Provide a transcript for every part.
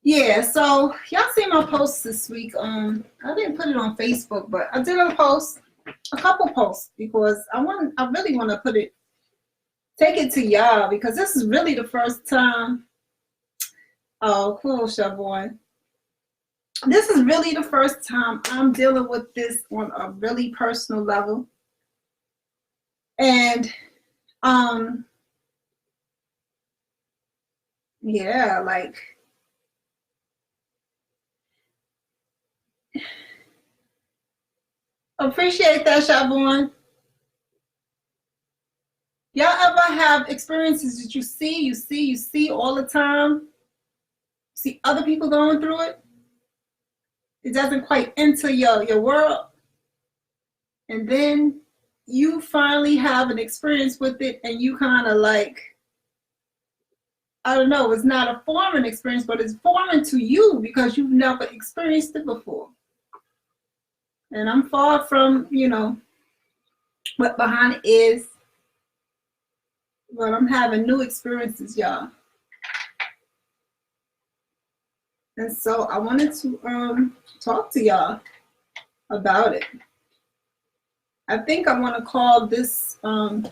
Yeah, so y'all see my posts this week. I didn't put it on Facebook, but I did a couple posts because I really want to take it to y'all because this is really the first time. Oh, cool, Siobhan. This is really the first time I'm dealing with this on a really personal level. And yeah, like appreciate that, Siobhan. Y'all ever have experiences that you see all the time? See other people going through it? It doesn't quite enter your world. And then you finally have an experience with it and you kind of like, I don't know, it's not a foreign experience, but it's foreign to you because you've never experienced it before. And I'm far from, what behind it is, but I'm having new experiences, y'all. And so I wanted to talk to y'all about it. I think I want to call this, I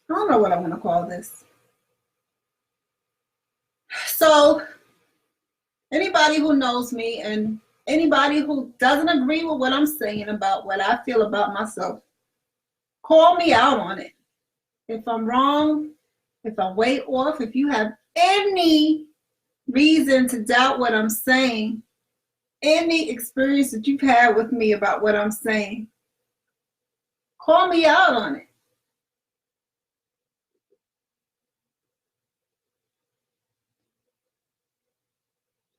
don't know what I want to call this. So anybody who knows me and anybody who doesn't agree with what I'm saying about what I feel about myself, call me out on it. If I'm wrong, if I'm way off, if you have any reason to doubt what I'm saying, any experience that you've had with me about what I'm saying, call me out on it.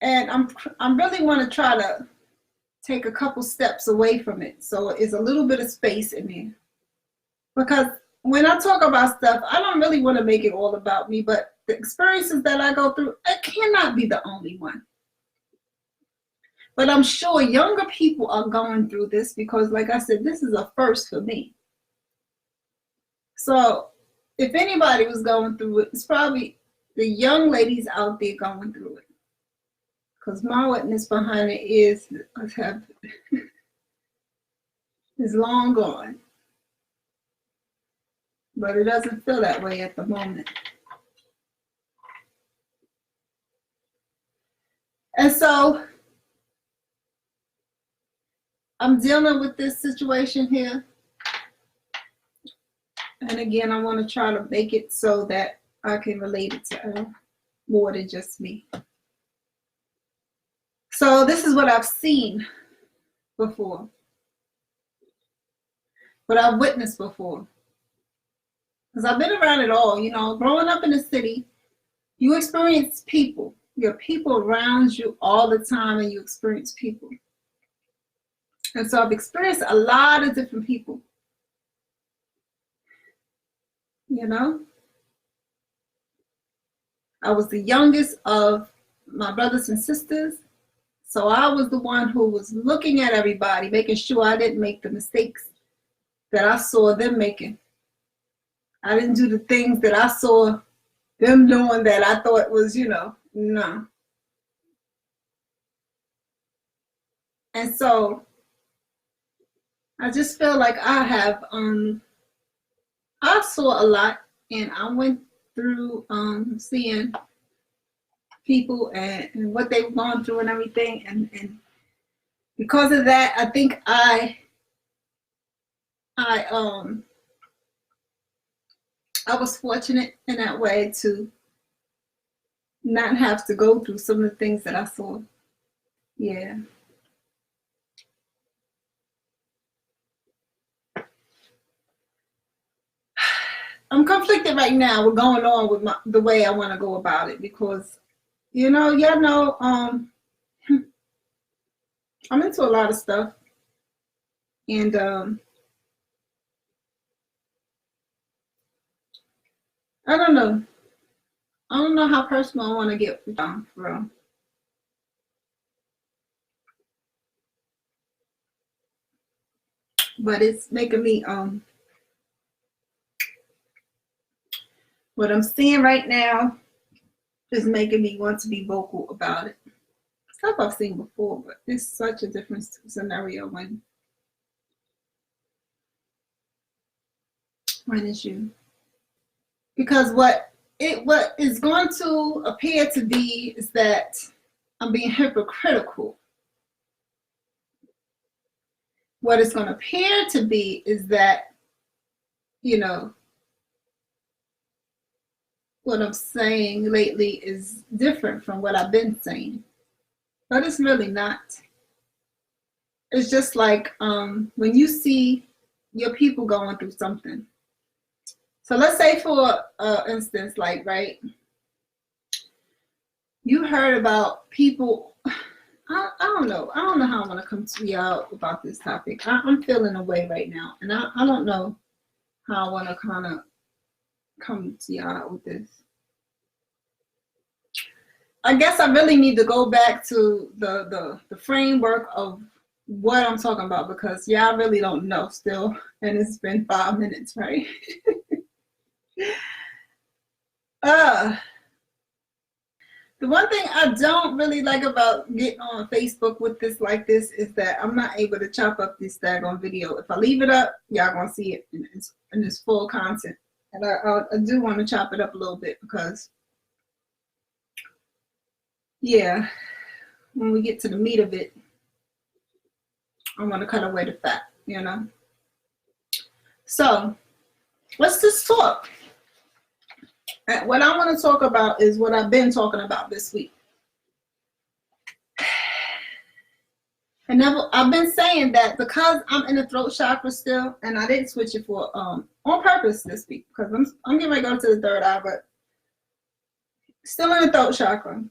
And I'm really want to try to take a couple steps away from it, so it's a little bit of space in there. Because when I talk about stuff, I don't really want to make it all about me, but the experiences that I go through, it cannot be the only one. But I'm sure younger people are going through this because, like I said, this is a first for me. So if anybody was going through it, it's probably the young ladies out there going through it. Because my witness behind it is long gone. But it doesn't feel that way at the moment. And so I'm dealing with this situation here. And again, I want to try to make it so that I can relate it to more than just me. So this is what I've seen before. What I've witnessed before. Because I've been around it all, growing up in the city, you experience people. Your people around you all the time and you experience people. And so I've experienced a lot of different people. I was the youngest of my brothers and sisters. So I was the one who was looking at everybody, making sure I didn't make the mistakes that I saw them making. I didn't do the things that I saw them doing that I thought was, no. And so I just feel like I saw a lot, and I went through seeing people and what they've gone through and everything. And because of that, I think I was fortunate in that way to not have to go through some of the things that I saw. Yeah. I'm conflicted right now with going on with the way I want to go about it because, I'm into a lot of stuff. And I don't know. I don't know how personal I want to get down for real. But it's making me what I'm seeing right now is making me want to be vocal about it. Stuff I've seen before, but it's such a different scenario when it's you. Because what is going to appear to be is that I'm being hypocritical. What it's going to appear to be is that, you know, what I'm saying lately is different from what I've been saying. But it's really not. It's just like when you see your people going through something. So let's say for instance, like, right, you heard about people, I don't know how I want to come to y'all about this topic. I'm feeling a way right now, and I don't know how I want to kind of come to y'all with this. I guess I really need to go back to the framework of what I'm talking about, because y'all really don't know still, and it's been 5 minutes, right? The one thing I don't really like about getting on Facebook with this like this is that I'm not able to chop up this daggone video. If I leave it up, y'all gonna see it in its full content. And I do want to chop it up a little bit because, yeah, when we get to the meat of it, I want to cut away the fat, you know? So let's just talk. And what I want to talk about is what I've been talking about this week. And I've been saying that because I'm in the throat chakra still, and I didn't switch it for on purpose this week because I'm getting ready to go to the third eye, but still in the throat chakra.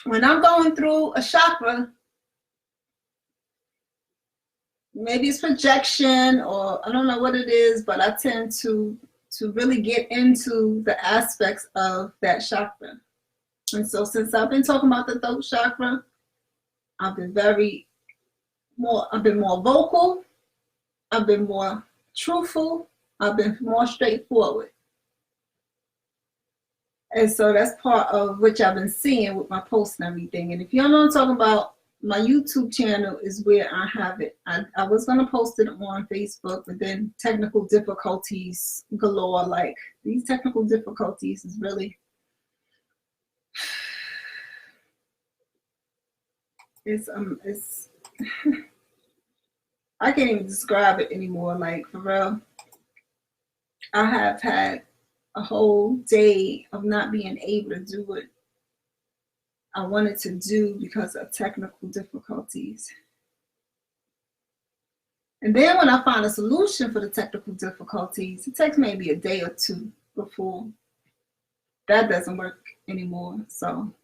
When I'm going through a chakra, maybe it's projection or I don't know what it is, but I tend to really get into the aspects of that chakra. And so since I've been talking about the throat chakra, I've been more vocal, I've been more truthful, I've been more straightforward. And so that's part of which I've been seeing with my posts and everything. And if you don't know what I'm talking about, my YouTube channel is where I have it. I was going to post it on Facebook, but then technical difficulties galore. Like, these technical difficulties is really, it's I can't even describe it anymore. Like, for real, I have had a whole day of not being able to do what I wanted to do because of technical difficulties. And then when I find a solution for the technical difficulties, it takes maybe a day or two before that doesn't work anymore. So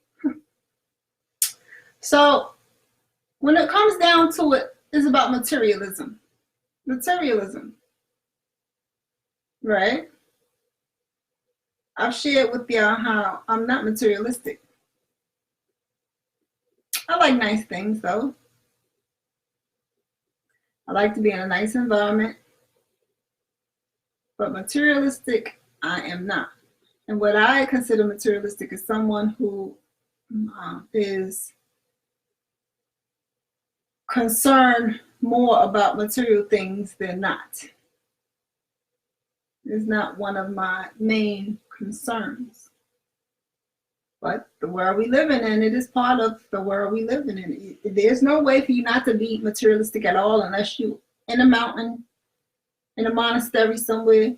when it comes down to it, it's about materialism. Materialism, right? I've shared with y'all how I'm not materialistic. I like nice things though. I like to be in a nice environment. But materialistic, I am not. And what I consider materialistic is someone who is concerned more about material things than not. It's not one of my main concerns. But the world we live in, it is part of the world we live in. There's no way for you not to be materialistic at all unless you in a mountain, in a monastery somewhere,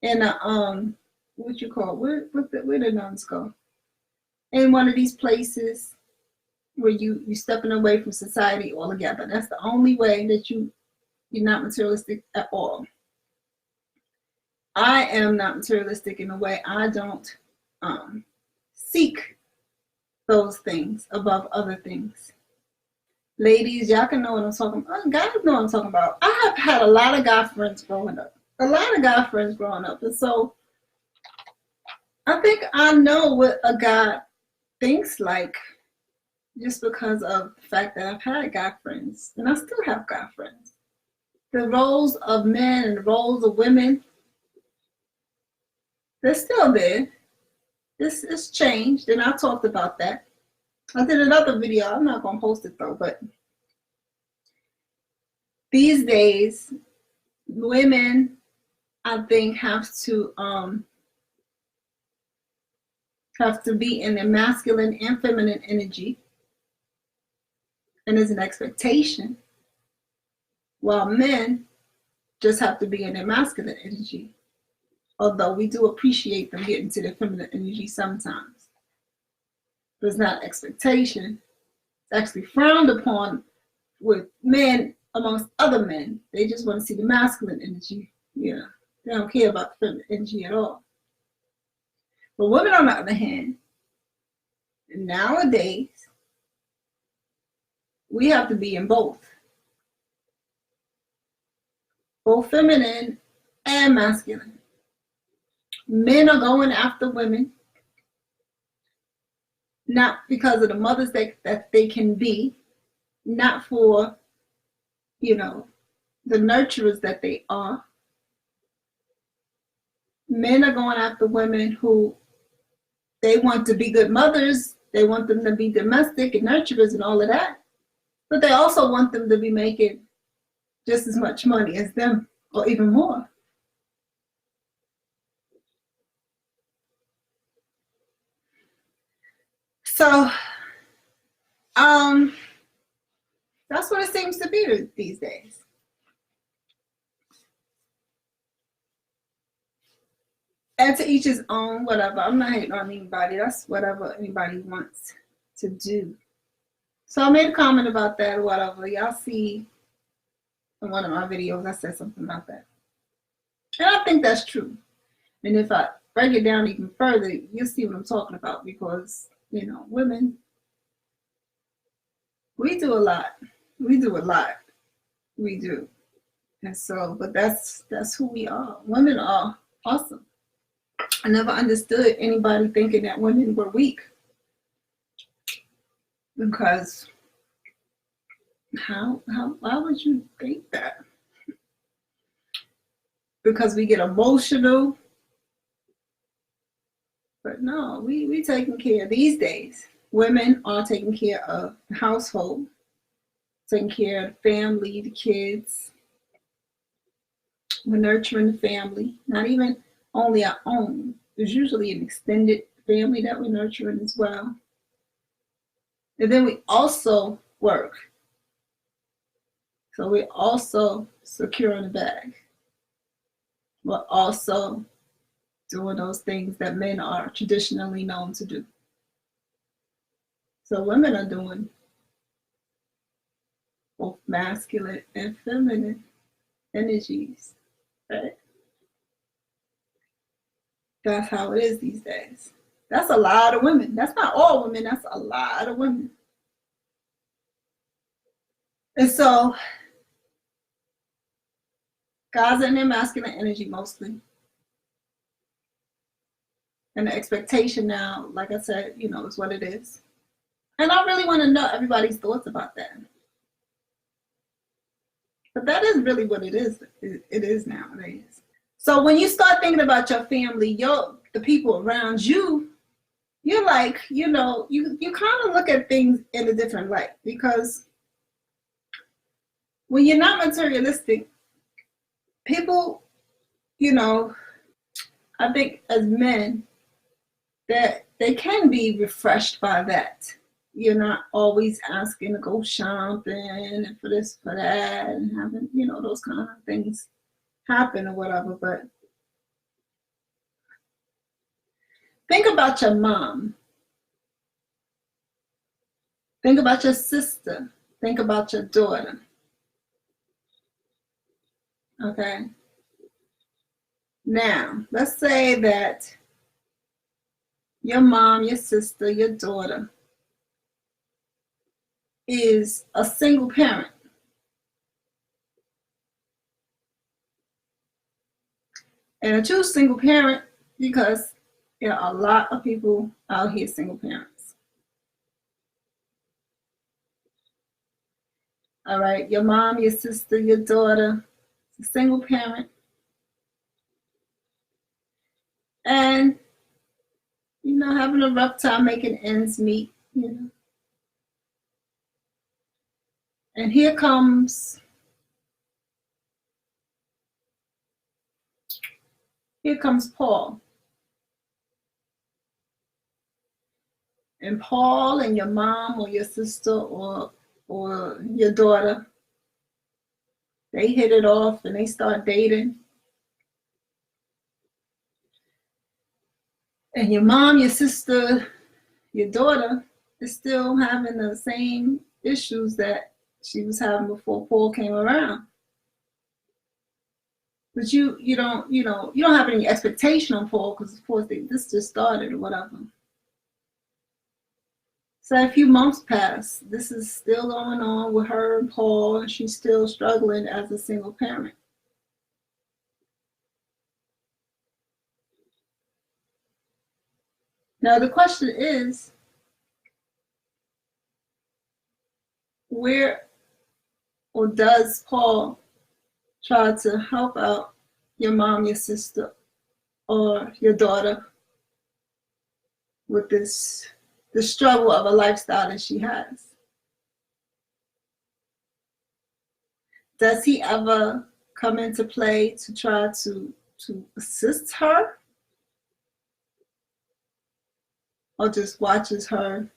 in a what you call where the nuns go? In one of these places where you stepping away from society altogether. That's the only way that you're not materialistic at all. I am not materialistic in a way. I don't seek those things above other things. Ladies, y'all can know what I'm talking about. Guys know what I'm talking about. I have had a lot of guy friends growing up. And so I think I know what a guy thinks like just because of the fact that I've had guy friends. And I still have guy friends. The roles of men and the roles of women, they're still there. This is changed, and I talked about that. I did another video. I'm not going to post it though, but these days, women, I think, have to be in their masculine and feminine energy, and there's an expectation, while men just have to be in their masculine energy. Although we do appreciate them getting to their feminine energy sometimes. But it's not expectation. It's actually frowned upon with men amongst other men. They just want to see the masculine energy. Yeah, they don't care about the feminine energy at all. But women, on the other hand, nowadays, we have to be in both feminine and masculine. Men are going after women, not because of the mothers that they can be, not for, the nurturers that they are. Men are going after women who they want to be good mothers. They want them to be domestic and nurturers and all of that. But they also want them to be making just as much money as them or even more. So, that's what it seems to be these days. And to each his own, whatever. I'm not hating on anybody. That's whatever anybody wants to do. So I made a comment about that or whatever. Y'all see in one of my videos, I said something about that. And I think that's true. And if I break it down even further, you'll see what I'm talking about, because, women, we do a lot. We do a lot. We do. And so, but that's who we are. Women are awesome. I never understood anybody thinking that women were weak. Because why would you think that? Because we get emotional. But no, we taking care these days. Women are taking care of the household, taking care of the family, the kids. We're nurturing the family, not even only our own. There's usually an extended family that we're nurturing as well. And then we also work. So we're also securing the bag. We're also doing those things that men are traditionally known to do. So women are doing both masculine and feminine energies, right? That's how it is these days. That's a lot of women. That's not all women. That's a lot of women. And so, guys are in their masculine energy mostly. And the expectation now, like I said, is what it is. And I really want to know everybody's thoughts about that. But that is really what it is. It is nowadays. So when you start thinking about your family, the people around you, you're like, you kind of look at things in a different light, because when you're not materialistic, people, I think as men, that they can be refreshed by that. You're not always asking to go shopping and for this, for that, and having, those kind of things happen or whatever. But think about your mom. Think about your sister. Think about your daughter. Okay? Now, let's say that your mom, your sister, your daughter is a single parent. And I choose single parent because there are a lot of people out here single parents. All right, your mom, your sister, your daughter, a single parent. And, having a rough time making ends meet, And here comes Paul. And Paul and your mom or your sister or your daughter, they hit it off and they start dating. And your mom, your sister, your daughter is still having the same issues that she was having before Paul came around. But you don't have any expectation on Paul because of course this just started or whatever. So a few months pass. This is still going on with her and Paul, and she's still struggling as a single parent. Now the question is, where or does Paul try to help out your mom, your sister, or your daughter with the struggle of a lifestyle that she has? Does he ever come into play to try to assist her? Or just watches her,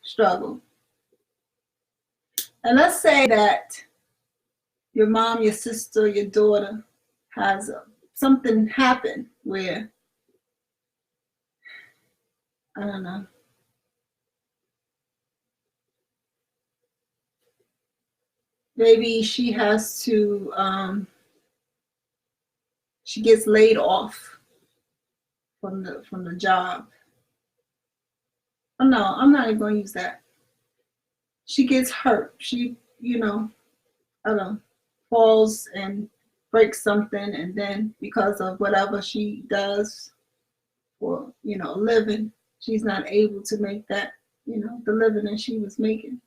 struggle? And let's say that your mom, your sister, your daughter has something happen where, I don't know, maybe she has to, she gets laid off from the job. Oh no, I'm not even going to use that. She gets hurt. She, I don't know, falls and breaks something, and then because of whatever she does for, a living, she's not able to make that, the living that she was making.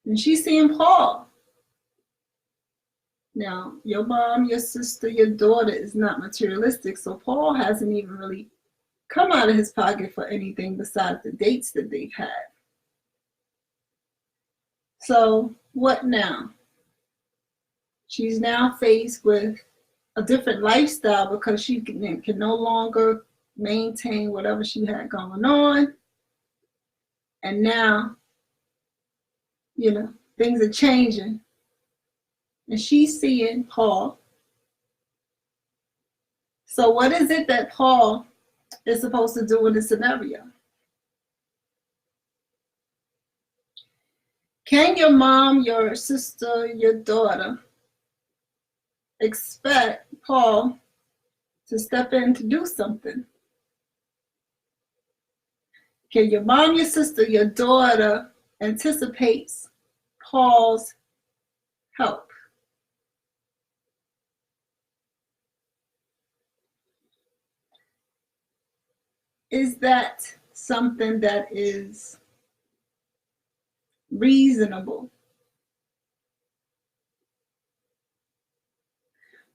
And she's seeing Paul. Now, your mom, your sister, your daughter is not materialistic, so Paul hasn't even really come out of his pocket for anything besides the dates that they've had. So what now? She's now faced with a different lifestyle because she can no longer maintain whatever she had going on. And now, things are changing. And she's seeing Paul. So what is it that Paul is supposed to do in this scenario? Can your mom, your sister, your daughter expect Paul to step in to do something? Can your mom, your sister, your daughter anticipate Paul's help? Is that something that is reasonable?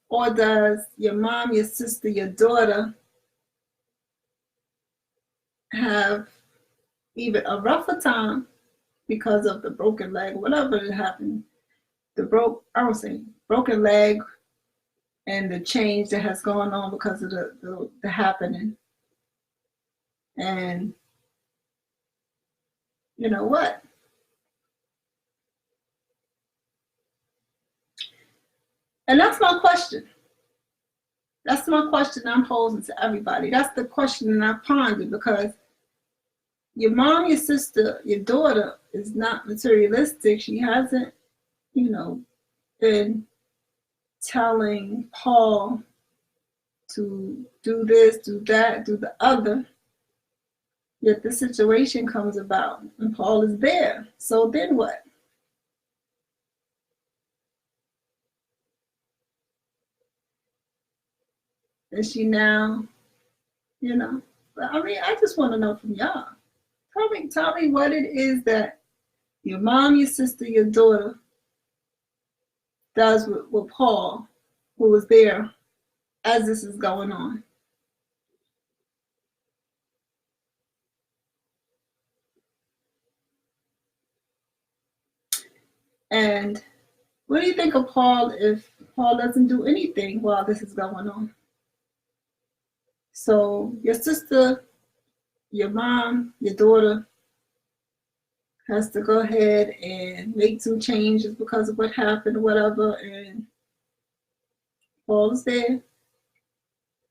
Or does your mom, your sister, your daughter have even a rougher time because of the broken leg, whatever that happened, broken leg and the change that has gone on because of the happening? And you know what? And that's my question. That's my question I'm posing to everybody. That's the question that I pondered, because your mom, your sister, your daughter is not materialistic. She hasn't, been telling Paul to do this, do that, do the other. Yet the situation comes about and Paul is there. So then what? Is she now, I just want to know from y'all. Tell me what it is that your mom, your sister, your daughter does with Paul, who was there as this is going on. And what do you think of Paul if Paul doesn't do anything while this is going on? So your sister, your mom, your daughter has to go ahead and make some changes because of what happened or whatever, and Paul's there.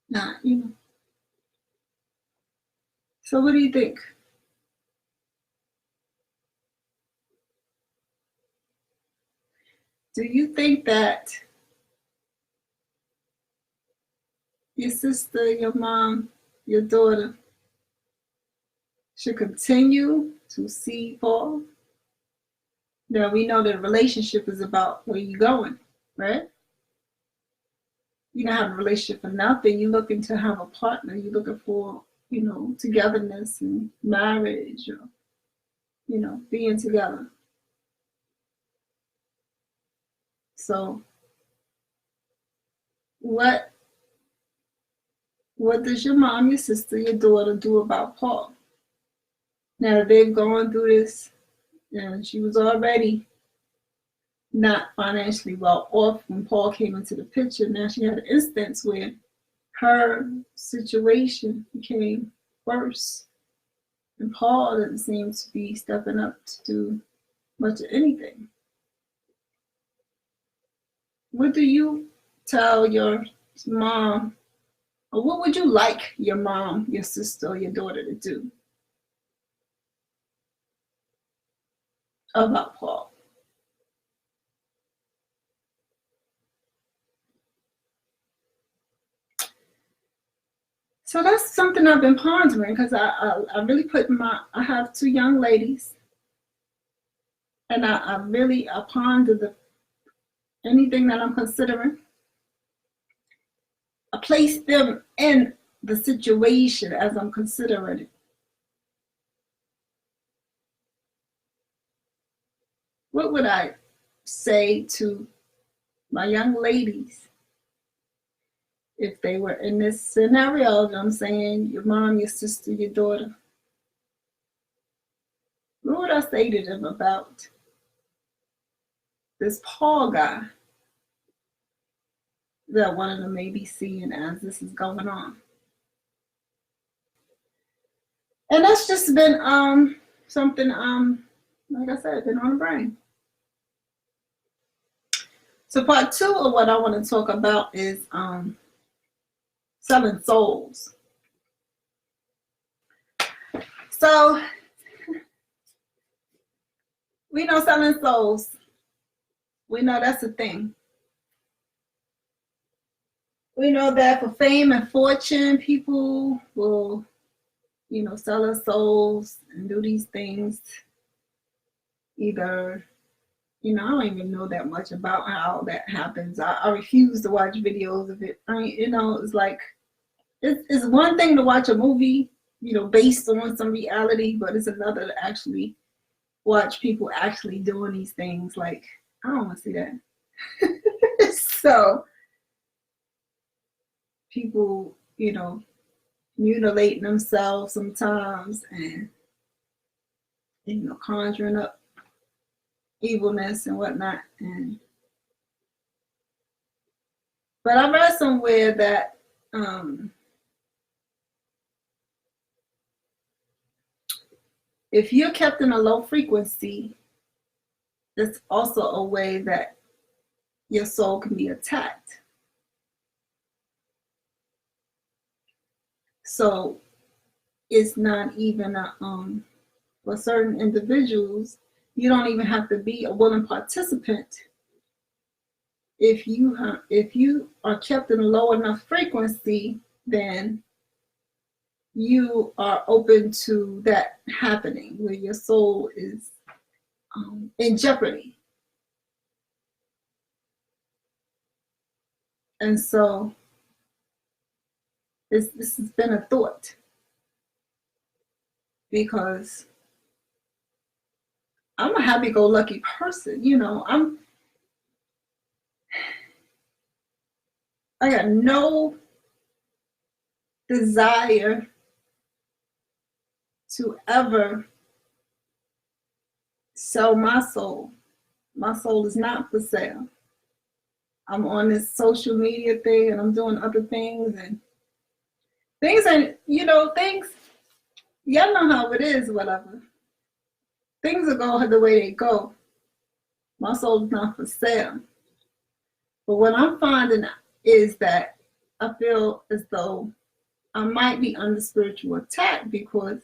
Nah, you know. So what do you think? Do you think that your sister, your mom, your daughter should continue to see Paul? Now we know that a relationship is about where you're going, right? You don't have a relationship for nothing. You're looking to have a partner. You're looking for, togetherness and marriage, or, being together. So what does your mom, your sister, your daughter do about Paul? Now they've gone through this, and she was already not financially well off when Paul came into the picture. Now she had an instance where her situation became worse, and Paul doesn't seem to be stepping up to do much of anything. What do you tell your mom, or what would you like your mom, your sister, or your daughter to do about Paul? So that's something I've been pondering, because I really I have two young ladies, and I really ponder anything that I'm considering. I place them in the situation as I'm considering it. What would I say to my young ladies if they were in this scenario that I'm saying, your mom, your sister, your daughter? What would I say to them about this Paul guy that one of them may be seeing as this is going on? And that's just been something like I said, been on the brain. So part 2 of what I want to talk about is selling souls. So we know selling souls. We know that's a thing. We know that for fame and fortune, people will, sell their souls and do these things. Either, I don't even know that much about how that happens. I refuse to watch videos of it. It's like, it's one thing to watch a movie, based on some reality, but it's another to actually watch people actually doing these things. Like, I don't want to see that. So people, mutilating themselves sometimes, and conjuring up evilness and whatnot. But I read somewhere that if you're kept in a low frequency, it's also a way that your soul can be attacked. So it's not even for certain individuals, you don't even have to be a willing participant. If you are kept in a low enough frequency, then you are open to that happening, where your soul is in jeopardy. And so this has been a thought, because I'm a happy-go-lucky person. I got no desire to ever sell my soul. My soul is not for sale. I'm on this social media thing and I'm doing other things and things and things, y'all know how it is, whatever. Things will go the way they go. My soul's not for sale. But what I'm finding is that I feel as though I might be under spiritual attack because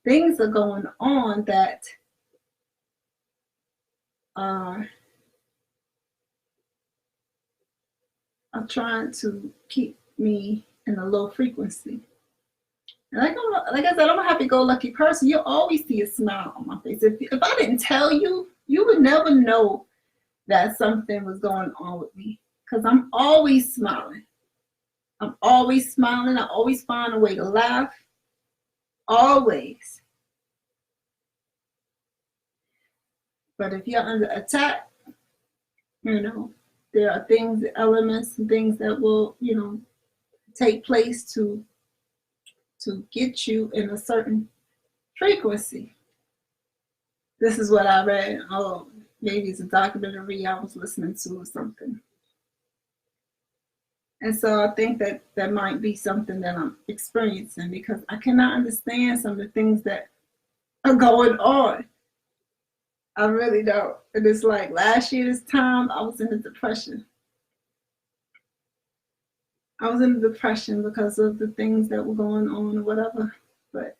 things are going on that are trying to keep me in a low frequency. And like I said, I'm a happy-go-lucky person. You'll always see a smile on my face. If I didn't tell you, you would never know that something was going on with me because I'm always smiling. I'm always smiling. I always find a way to laugh. Always. But if you're under attack, there are things, elements, and things that will, take place to get you in a certain frequency. This is what I read. Oh, maybe it's a documentary I was listening to or something. And so I think that might be something that I'm experiencing because I cannot understand some of the things that are going on. I really don't. And it's like last year this time, I was in a depression. I was in a depression because of the things that were going on or whatever. But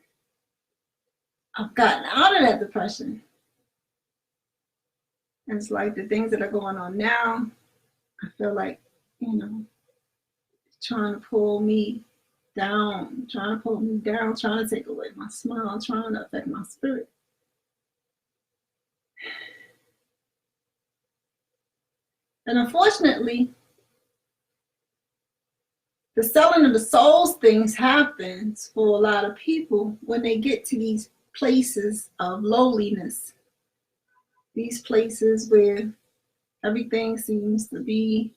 I've gotten out of that depression. And it's like the things that are going on now, I feel like, trying to pull me down, trying to take away my smile, trying to affect my spirit. And unfortunately, the selling of the souls things happens for a lot of people when they get to these places of lowliness, these places where everything seems to be,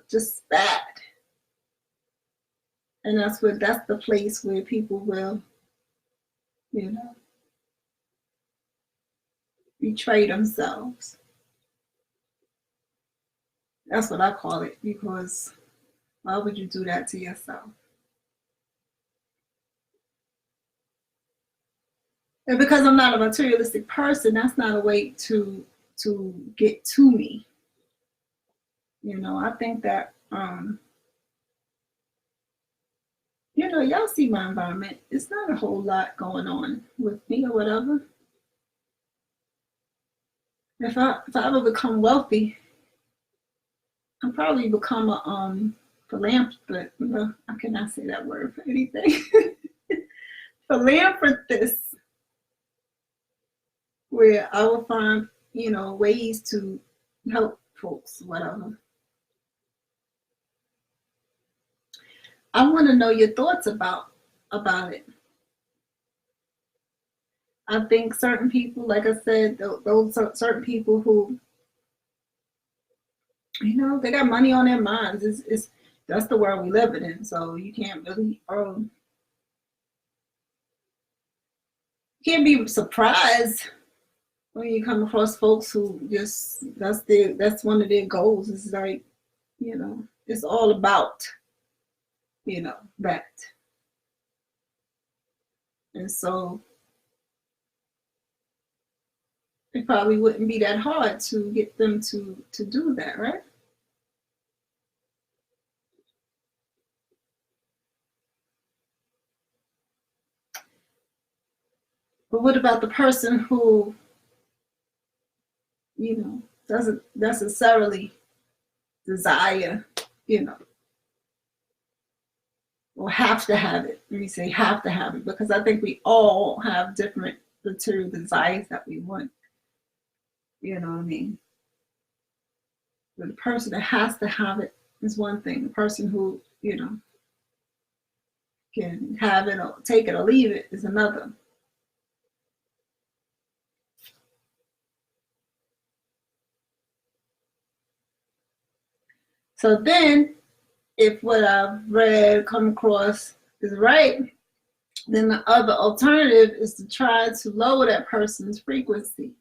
just bad. And that's the place where people will, betray themselves. That's what I call it, because why would you do that to yourself? And because I'm not a materialistic person, that's not a way to get to me. I think that, y'all see my environment. It's not a whole lot going on with me or whatever. If I ever become wealthy, I'll probably become a philanthropist. No, I cannot say that word for anything. Philanthropist, where I will find, ways to help folks, whatever. I want to know your thoughts about it. I think certain people, like I said, those certain people who, they got money on their minds. That's the world we live in. So you can't really, can't be surprised when you come across folks who just that's one of their goals. It's like, it's all about, that. And so it probably wouldn't be that hard to get them to do that, right? But what about the person who, doesn't necessarily desire, or have to have it? Let me say have to have it, because I think we all have different material desires that we want. You know what I mean? But the person that has to have it is one thing. The person who, can have it or take it or leave it is another. So then, if what I've read, come across is right, then the other alternative is to try to lower that person's frequency.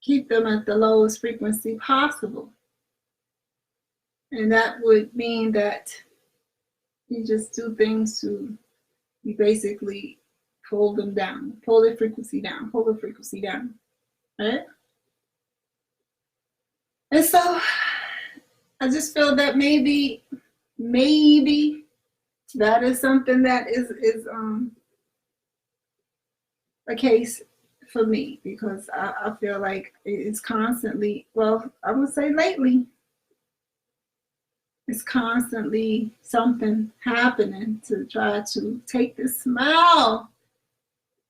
keep them at the lowest frequency possible. And that would mean that you just do things to, you basically pull them down, pull the frequency down, pull the frequency down, right? And so I just feel that maybe that is something that is a case for me, because I feel like it's constantly, well, I would say lately, it's constantly something happening to try to take the smile,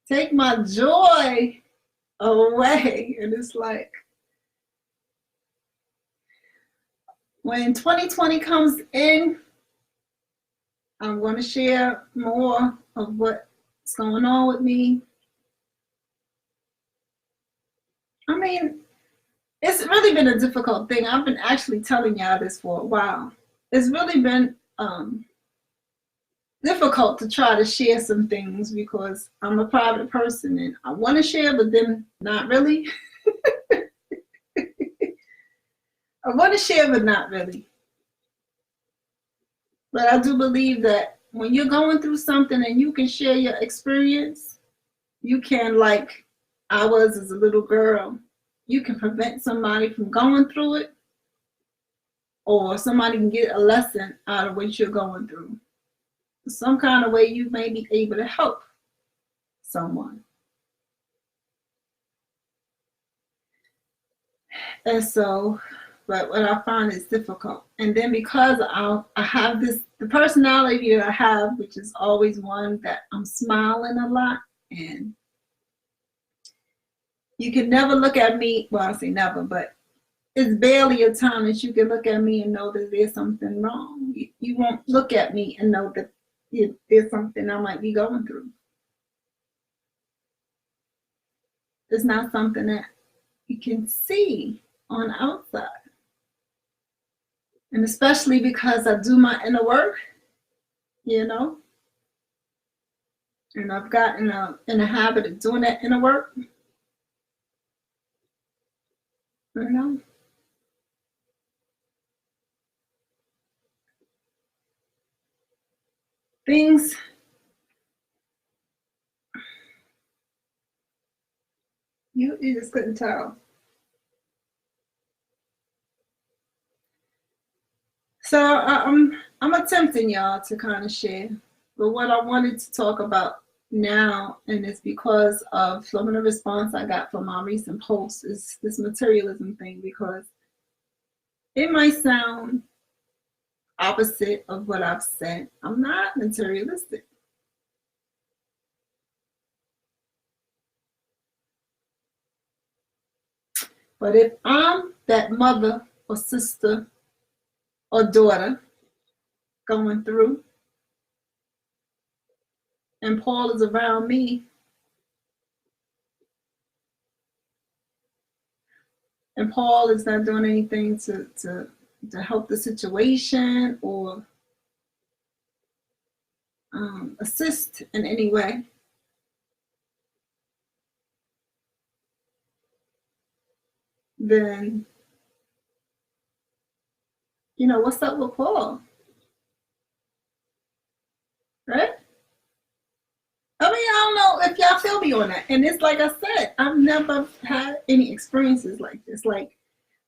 take my joy away. And it's like, when 2020 comes in, I'm going to share more of what's going on with me. I mean, it's really been a difficult thing. I've been actually telling y'all this for a while. It's really been difficult to try to share some things, because I'm a private person and I want to share, but then not really. I want to share, but not really. But I do believe that when you're going through something and you can share your experience, you can, like I was as a little girl, you can prevent somebody from going through it, or somebody can get a lesson out of what you're going through. Some kind of way you may be able to help someone. And so, but what I find is difficult. And then because I have the personality that I have, which is always one that I'm smiling a lot, and you can never look at me, well, I say never, but it's barely a time that you can look at me and know that there's something wrong. You won't look at me and know that there's something I might be going through. It's not something that you can see on the outside. And especially because I do my inner work, you know, and I've gotten in a habit of doing that inner work, you know. Things, you just couldn't tell. So I'm attempting, y'all, to kind of share. But what I wanted to talk about now, and it's because of some of the response I got from my recent posts, is this materialism thing, because it might sound opposite of what I've said. I'm not materialistic. But if I'm that mother or sister or daughter going through, and Paul is around me, and Paul is not doing anything to help the situation or assist in any way, then, you know, what's up with Paul? Right? I mean, I don't know if y'all feel me on that. And it's like I said, I've never had any experiences like this. Like,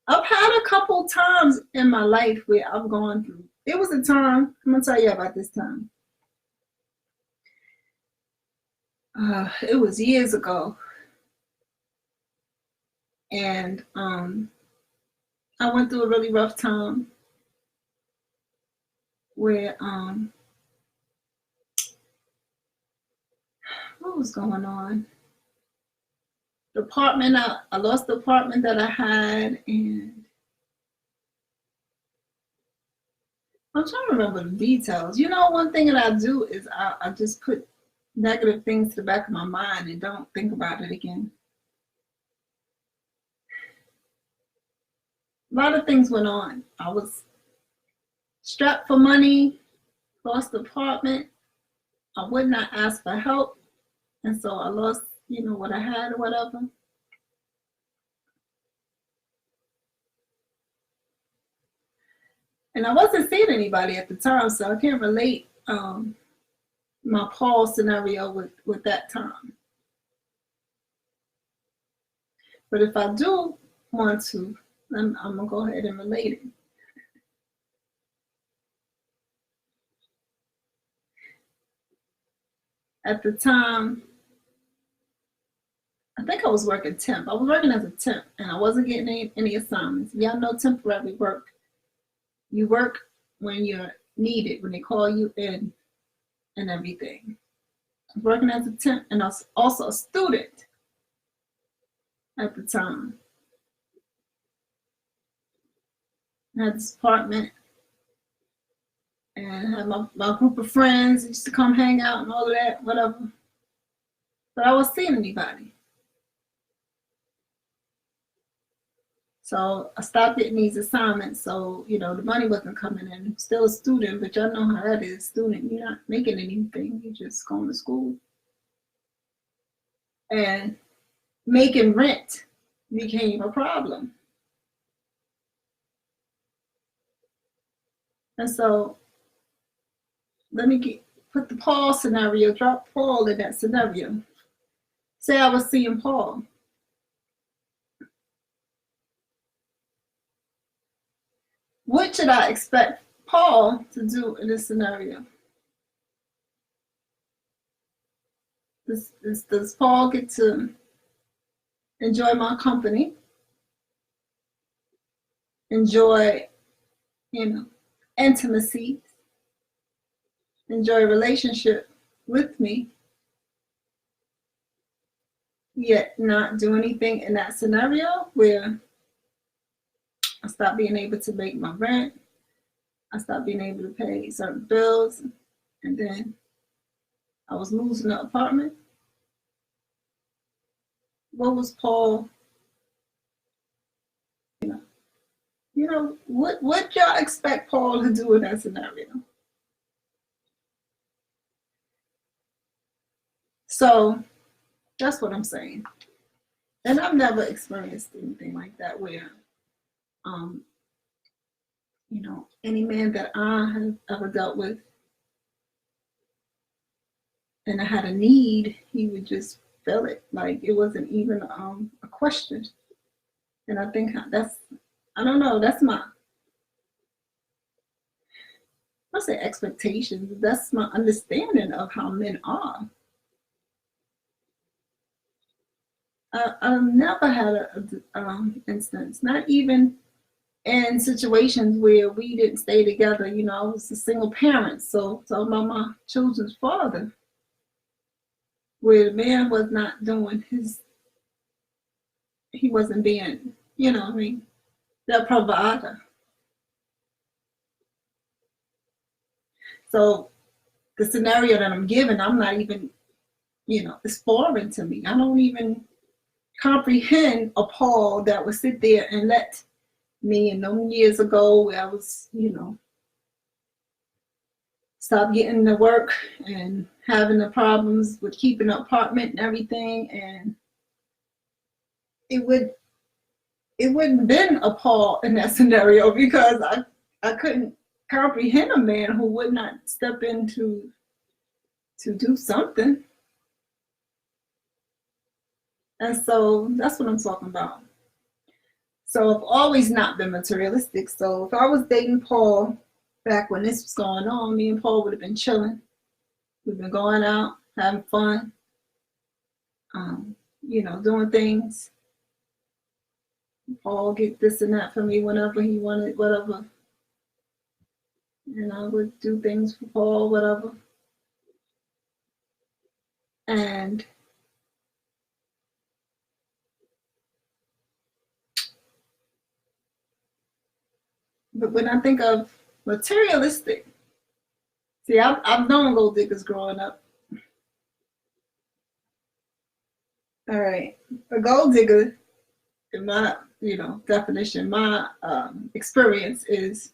I've had a couple times in my life where I've gone through. It was a time, I'm going to tell you about this time. It was years ago. And I went through a really rough time where, what was going on? The apartment, I lost the apartment that I had, and I'm trying to remember the details. You know, one thing that I do is I just put negative things to the back of my mind and don't think about it again. A lot of things went on. I was strapped for money, lost the apartment. I would not ask for help. And so I lost, you know, what I had or whatever. And I wasn't seeing anybody at the time, so I can't relate my Paul scenario with that time. But if I do want to, I'm going to go ahead and relate it. At the time, I think I was working temp. I was working as a temp, and I wasn't getting any assignments. Y'all know temporary work. You work when you're needed, when they call you in and everything. I was working as a temp, and I was also a student at the time. I had this apartment and had my group of friends used to come hang out and all of that, whatever. But I wasn't seeing anybody. So I stopped getting these assignments. So, you know, the money wasn't coming in. Still a student, but y'all know how that is. Student, you're not making anything. You're just going to school. And making rent became a problem. And so let me put the Paul scenario, drop Paul in that scenario. Say I was seeing Paul. What should I expect Paul to do in this scenario? Does Paul get to enjoy my company? Enjoy, you know, intimacy? Enjoy a relationship with me? Yet not do anything in that scenario where I stopped being able to make my rent, I stopped being able to pay certain bills, and then I was losing the apartment. What was Paul, you know, what y'all expect Paul to do in that scenario? So that's what I'm saying. And I've never experienced anything like that where you know, any man that I have ever dealt with and I had a need, he would just fill it. Like it wasn't even a question. And I think that's, I don't know, that's I say expectations. That's my understanding of how men are. I've never had an instance, not even in situations where we didn't stay together. You know, I was a single parent, so about my children's father, where the man was not doing he wasn't being, you know what I mean, the provider. So the scenario that I'm given, I'm not even, you know, it's foreign to me. I don't even comprehend a Paul that would sit there and let me, and them years ago where I was, you know, stop getting to work and having the problems with keeping an apartment and everything, and it wouldn't have been a Paul in that scenario because I couldn't comprehend a man who would not step in to do something. And so that's what I'm talking about. So I've always not been materialistic. So if I was dating Paul back when this was going on, me and Paul would have been chilling. We've been going out, having fun, you know, doing things. Paul get this and that for me whenever he wanted, whatever. And I would do things for Paul, whatever. But when I think of materialistic, see, I've known gold diggers growing up. All right, a gold digger, in my, you know, definition, my experience is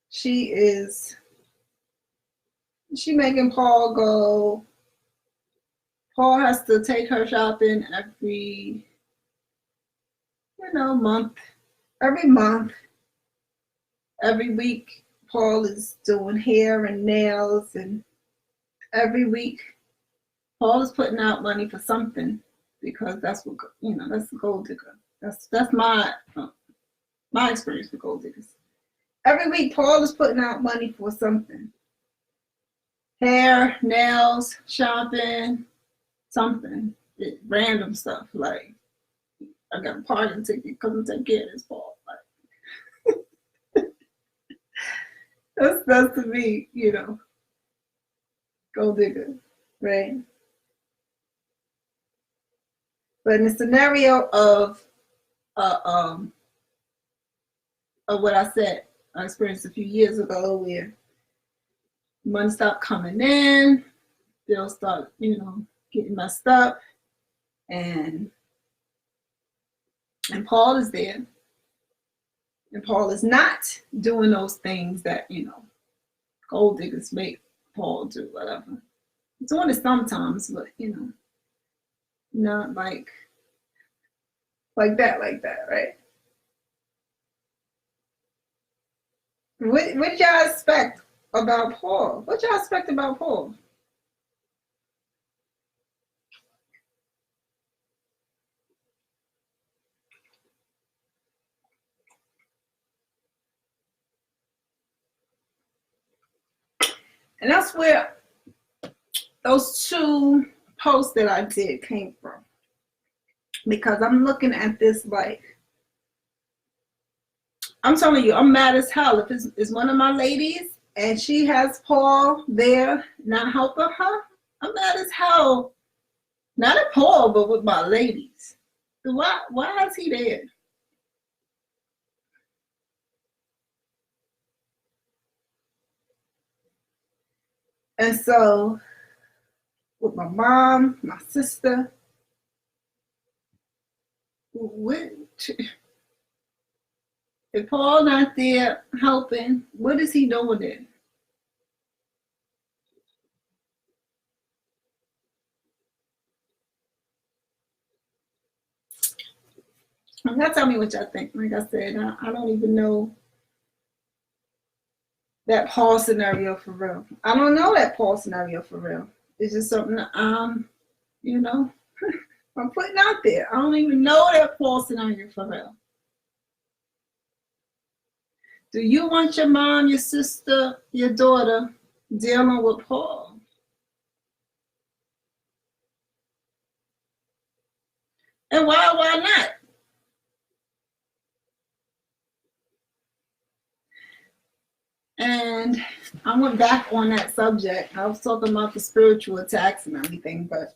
she making Paul go. Paul has to take her shopping every, you know, month, every month, every week, Paul is doing hair and nails, and every week, Paul is putting out money for something, because that's what, that's the gold digger. That's my experience with gold diggers. Every week, Paul is putting out money for something. Hair, nails, shopping, something. Random stuff, like, I got a party ticket, come and take care of this, Paul. Like, that's to me, gold digger, right? But in the scenario of what I said, I experienced a few years ago, where money stopped coming in, bills start, getting messed up, and Paul is there, and Paul is not doing those things that gold diggers make Paul do, whatever. He's doing it sometimes, but not like that, right? What y'all expect about Paul? What y'all expect about Paul? And that's where those two posts that I did came from. Because I'm looking at this like, I'm telling you, I'm mad as hell. If it's one of my ladies and she has Paul there not helping her, I'm mad as hell. Not at Paul, but with my ladies. Why is he there? And so, with my mom, my sister, if Paul not there helping, what is he doing there? Y'all tell me what y'all think. Like I said, I don't even know that Paul scenario for real. I don't know that Paul scenario for real. It's just something that I'm putting out there. I don't even know that Paul scenario for real. Do you want your mom, your sister, your daughter dealing with Paul? And why not? And I went back on that subject. I was talking about the spiritual attacks and everything, but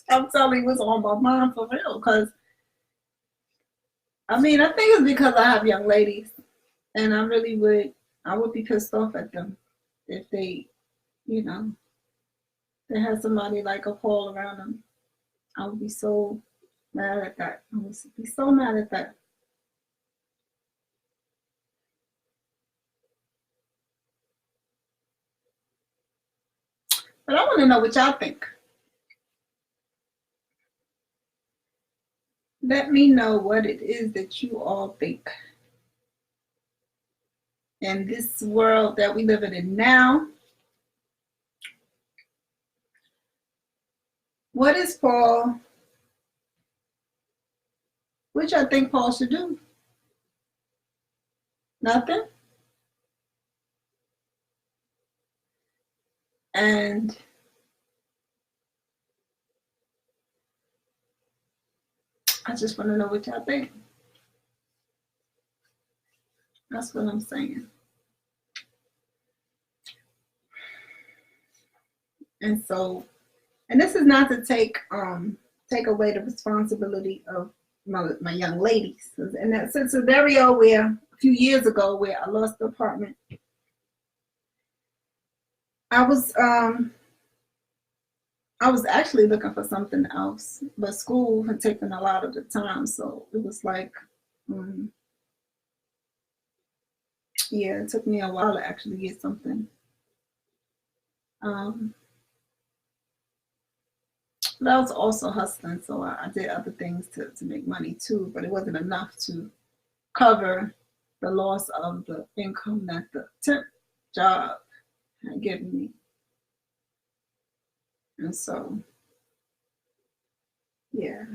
I'm telling you what's on my mind for real. Because, I think it's because I have young ladies, and I would be pissed off at them if they, they had somebody like a Paul around them. I would be so mad at that. I would be so mad at that. But I want to know what y'all think. Let me know what it is that you all think. In this world that we live in now, what is Paul? What y'all think Paul should do? Nothing? And I just want to know what y'all think. That's what I'm saying. And so, and this is not to take away the responsibility of my young ladies. And that's a scenario where a few years ago where I lost the apartment. I was actually looking for something else, but school had taken a lot of the time, so it was like, yeah, it took me a while to actually get something. But I was also hustling, so I did other things to make money too, but it wasn't enough to cover the loss of the income that the temp job had given me. And so, yeah.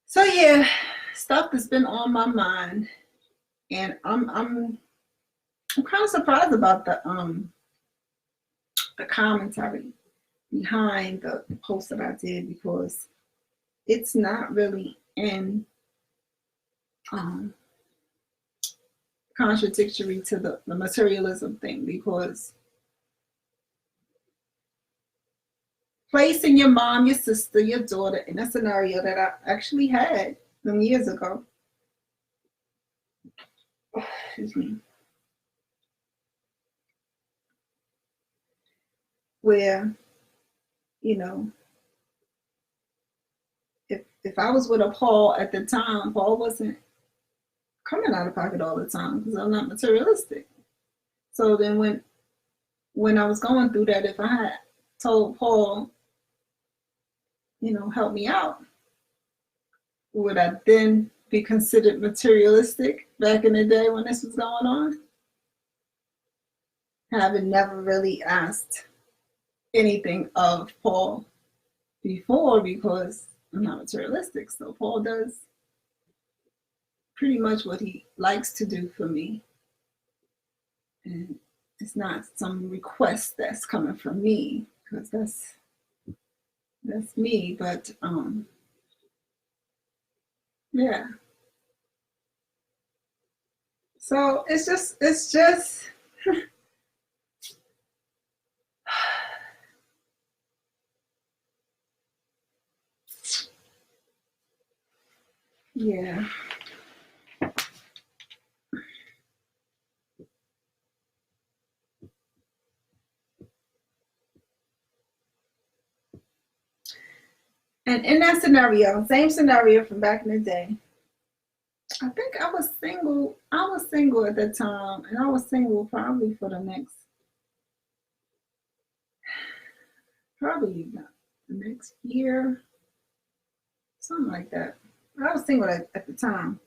So yeah, stuff that's been on my mind, and I'm kind of surprised about the commentary behind the post that I did, because it's not really in contradictory to the materialism thing, because placing your mom, your sister, your daughter in a scenario that I actually had some years ago, excuse me, where, you know, if I was with a Paul at the time, Paul wasn't coming out of pocket all the time because I'm not materialistic. So then when I was going through that, if I had told Paul, you know, help me out, would I then be considered materialistic back in the day when this was going on? Having never really asked anything of Paul before, because I'm not materialistic. So Paul does pretty much what he likes to do for me. And it's not some request that's coming from me, because that's me. But yeah. So it's just yeah. And in that scenario, same scenario from back in the day, I think I was single. I was single at that time, and I was single probably for the next, probably the next year, something like that. I was single at the time.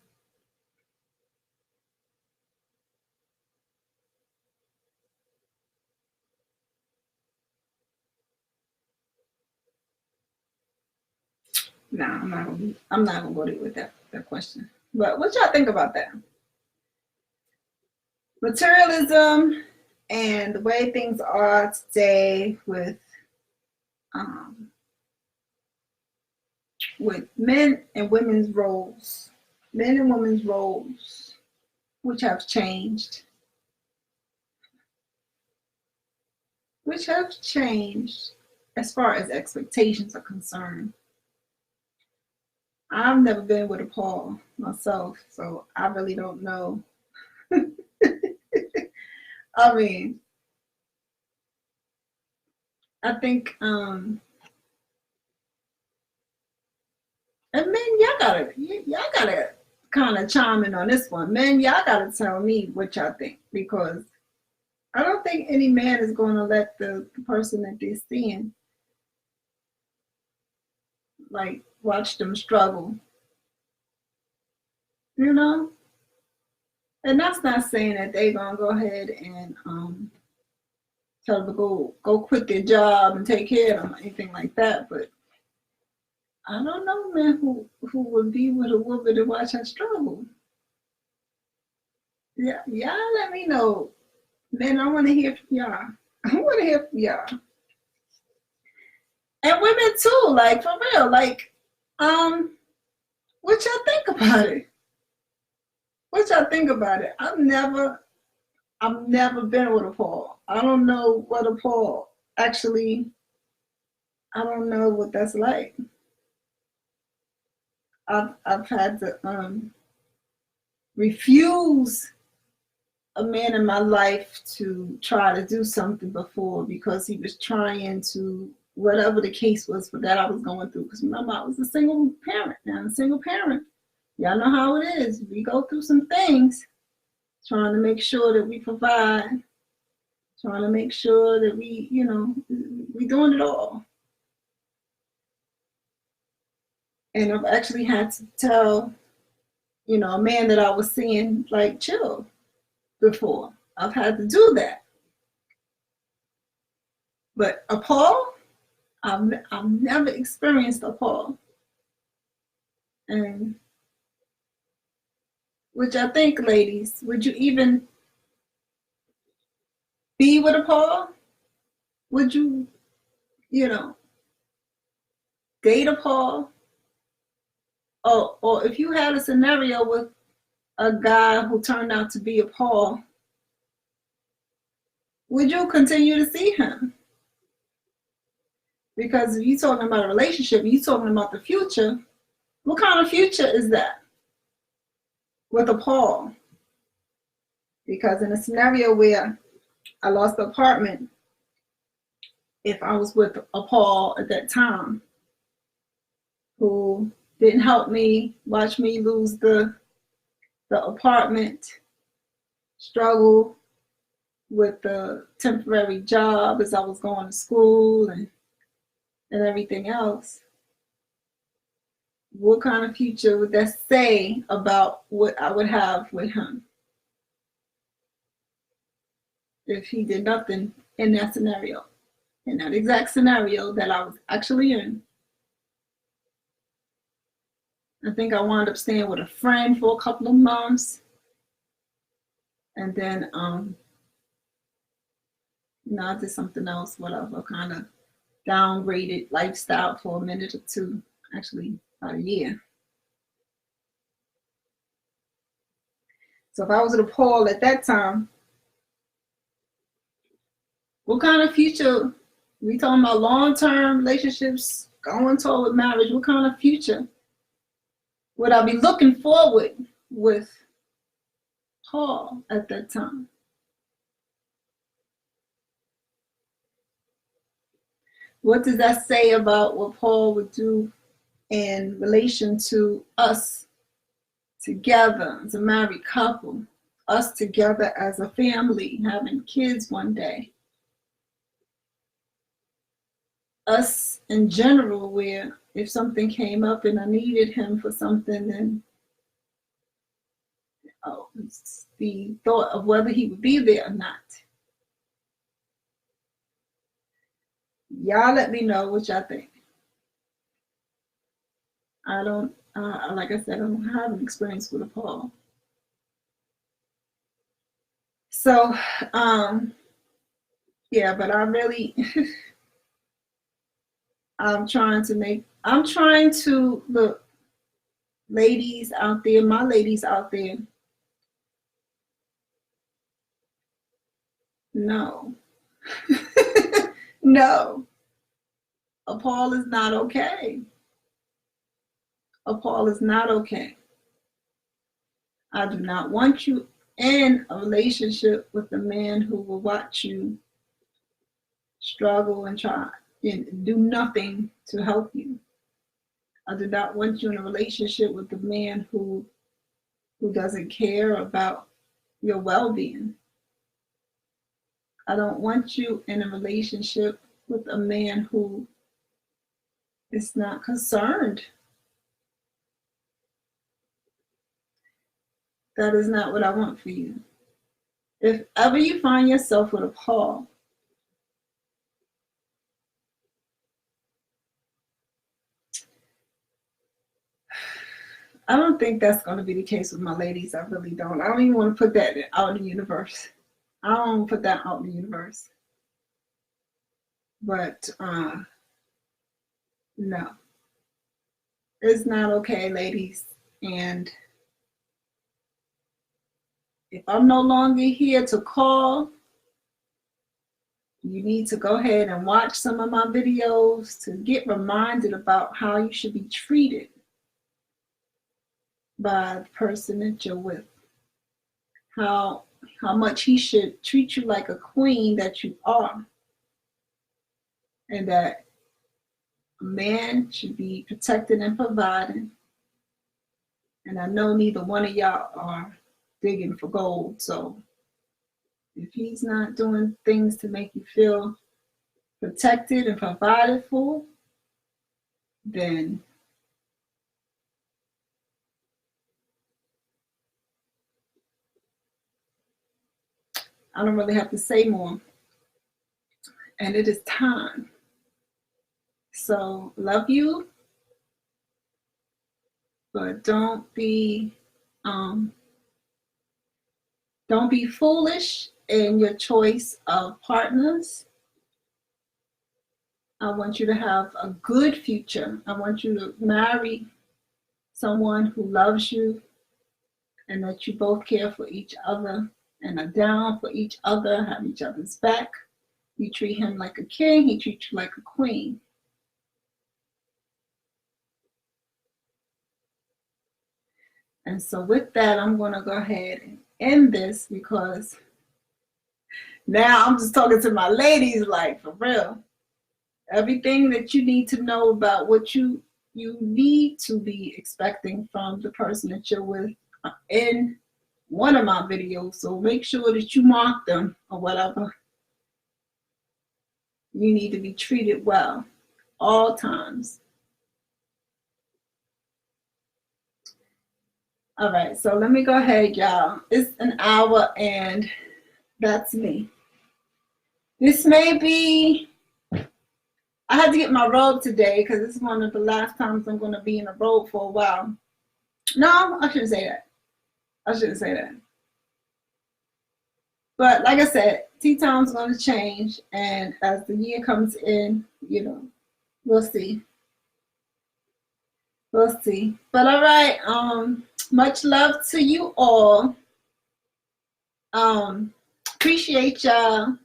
Nah, I'm not gonna go there with that question. But what y'all think about that? Materialism and the way things are today um, with men and women's roles, which have changed, as far as expectations are concerned. I've never been with a Paul myself, so I really don't know. I mean, I think, and men, y'all gotta kind of chime in on this one. Men, y'all gotta tell me what y'all think, because I don't think any man is going to let the person that they're seeing, like, watch them struggle, you know? And that's not saying that they're going to go ahead and tell them to go quit their job and take care of them or anything like that. But I don't know, man, who would be with a woman to watch her struggle. Yeah, y'all let me know. Man, I want to hear from y'all. I want to hear from y'all. And women too, like, for real, like, what y'all think about it? What y'all think about it? I've never been with a Paul. I don't know what a Paul actually, I don't know what that's like. I've had to refuse a man in my life to try to do something before, because he was trying to, whatever the case was for that I was going through. Because remember, I was a single parent. Now I'm a single parent. Y'all know how it is. We go through some things trying to make sure that we provide trying to make sure that we, we doing it all. And I've actually had to tell, a man that I was seeing, like, chill before. I've had to do that. But a Paul, I've never experienced a Paul. And which I think, ladies, would you even be with a Paul? Would you, date a Paul? Or if you had a scenario with a guy who turned out to be a Paul, would you continue to see him? Because if you're talking about a relationship, you're talking about the future, what kind of future is that with a Paul? Because in a scenario where I lost the apartment, if I was with a Paul at that time who didn't help me, watch me lose the apartment, struggle with the temporary job as I was going to school and everything else, what kind of future would that say about what I would have with him if he did nothing in that scenario, in that exact scenario that I was actually in? I think I wound up staying with a friend for a couple of months. And then, I did something else, whatever, kind of downgraded lifestyle for a minute or two, actually about a year. So if I was at a Paul at that time, what kind of future, we talking about long-term relationships, going toward marriage, what kind of future would I be looking forward with Paul at that time? What does that say about what Paul would do in relation to us together as a married couple, us together as a family, having kids one day, us in general, where if something came up and I needed him for something, then it's the thought of whether he would be there or not. Y'all let me know what y'all think. I don't, like I said, I don't have an experience with a Paul. So, yeah, but I really, I'm trying to look, ladies out there, my ladies out there, no. No. A Paul is not okay. A Paul is not okay. I do not want you in a relationship with a man who will watch you struggle and try and do nothing to help you. I do not want you in a relationship with a man who doesn't care about your well-being. I don't want you in a relationship with a man who is not concerned. That is not what I want for you. If ever you find yourself with a Paul, I don't think that's going to be the case with my ladies. I really don't. I don't even want to put that out in the universe. I don't want to put that out in the universe. But no, it's not okay, ladies. And if I'm no longer here to call, you need to go ahead and watch some of my videos to get reminded about how you should be treated by the person that you're with. How much he should treat you like a queen that you are. And that a man should be protected and providing. And I know neither one of y'all are digging for gold, so if he's not doing things to make you feel protected and provided for, then I don't really have to say more. And it is time. So love you, but don't be foolish in your choice of partners. I want you to have a good future. I want you to marry someone who loves you and that you both care for each other and are down for each other, have each other's back. You treat him like a king, he treats you like a queen. And so with that, I'm going to go ahead and end this, because now I'm just talking to my ladies, like, for real. Everything that you need to know about what you need to be expecting from the person that you're with in one of my videos. So make sure that you mark them or whatever. You need to be treated well all times. All right, so let me go ahead, y'all. It's an hour and that's me. This may be, I had to get my robe today because this is one of the last times I'm going to be in a robe for a while. No, I shouldn't say that. I shouldn't say that. But like I said, Teatime's going to change, and as the year comes in, you know, we'll see. We'll see. But all right, much love to you all. Appreciate y'all.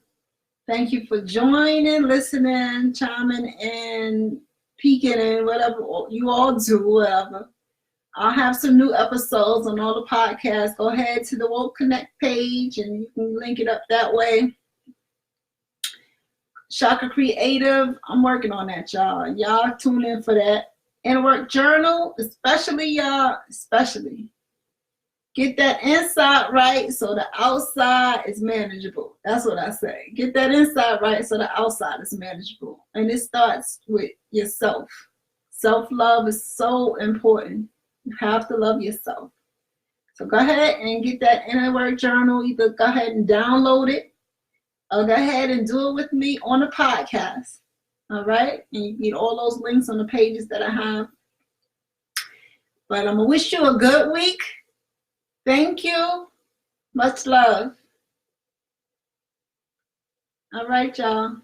Thank you for joining, listening, chiming in, peeking in, whatever you all do, whatever. I'll have some new episodes on all the podcasts. Go ahead to the Woke Connect page and you can link it up that way. Chakra Creative, I'm working on that, y'all. Y'all tune in for that. Inner Work Journal, especially y'all, especially. Get that inside right so the outside is manageable. That's what I say. Get that inside right so the outside is manageable. And it starts with yourself. Self-love is so important. You have to love yourself. So go ahead and get that Inner Work Journal. Either go ahead and download it or go ahead and do it with me on the podcast. All right? And you get all those links on the pages that I have. But I'm going to wish you a good week. Thank you. Much love. All right, y'all.